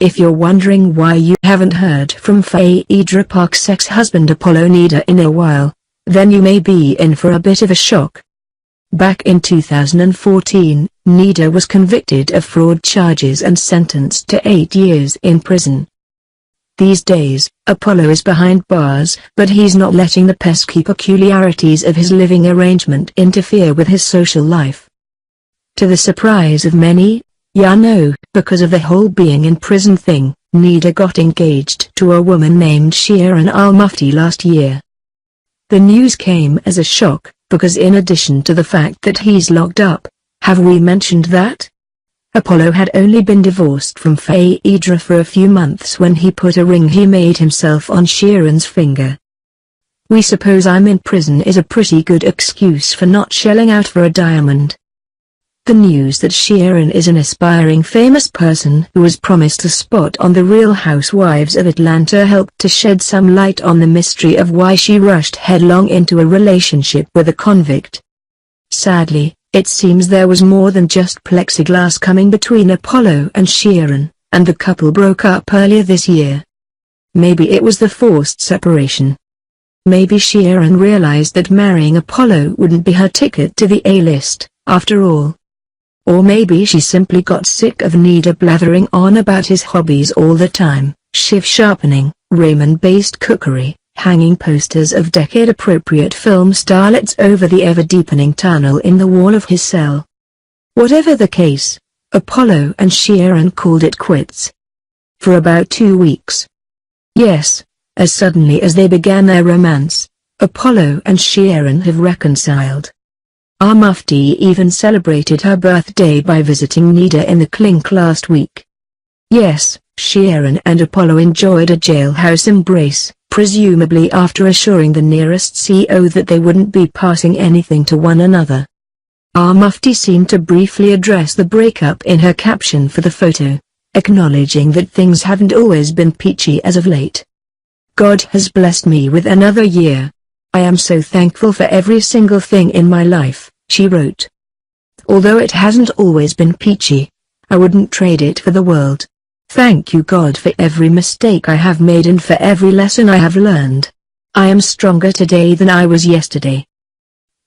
If you're wondering why you haven't heard from Phaedra Park's ex-husband Apollo Nida in a while, then you may be in for a bit of a shock. Back in 2014, Nida was convicted of fraud charges and sentenced to 8 years in prison. These days, Apollo is behind bars, but he's not letting the pesky peculiarities of his living arrangement interfere with his social life. To the surprise of many, because of the whole being in prison thing, Nida got engaged to a woman named Sharon al-Mufti last year. The news came as a shock, because in addition to the fact that he's locked up, have we mentioned that? Apollo had only been divorced from Phaedra for a few months when he put a ring he made himself on Sharon's finger. We suppose I'm in prison is a pretty good excuse for not shelling out for a diamond. The news that Sharon is an aspiring famous person who was promised a spot on The Real Housewives of Atlanta helped to shed some light on the mystery of why she rushed headlong into a relationship with a convict. Sadly, it seems there was more than just plexiglass coming between Apollo and Sharon, and the couple broke up earlier this year. Maybe it was the forced separation. Maybe Sharon realized that marrying Apollo wouldn't be her ticket to the A-list, after all. Or maybe she simply got sick of Nida blathering on about his hobbies all the time, shiv sharpening, ramen-based cookery, hanging posters of decade-appropriate film starlets over the ever-deepening tunnel in the wall of his cell. Whatever the case, Apollo and Sharon called it quits. For about 2 weeks. Yes, as suddenly as they began their romance, Apollo and Sharon have reconciled. Al-Mufti even celebrated her birthday by visiting Nida in the clink last week. Yes, Sharon and Apollo enjoyed a jailhouse embrace, presumably after assuring the nearest CO that they wouldn't be passing anything to one another. Al-Mufti seemed to briefly address the breakup in her caption for the photo, acknowledging that things haven't always been peachy as of late. God has blessed me with another year. I am so thankful for every single thing in my life, she wrote. Although it hasn't always been peachy, I wouldn't trade it for the world. Thank you God for every mistake I have made and for every lesson I have learned. I am stronger today than I was yesterday.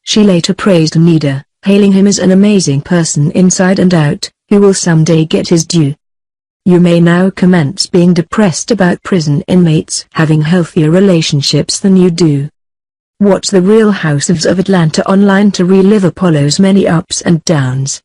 She later praised Nida, hailing him as an amazing person inside and out, who will someday get his due. You may now commence being depressed about prison inmates having healthier relationships than you do. Watch The Real Housewives of Atlanta online to relive Apollo's many ups and downs.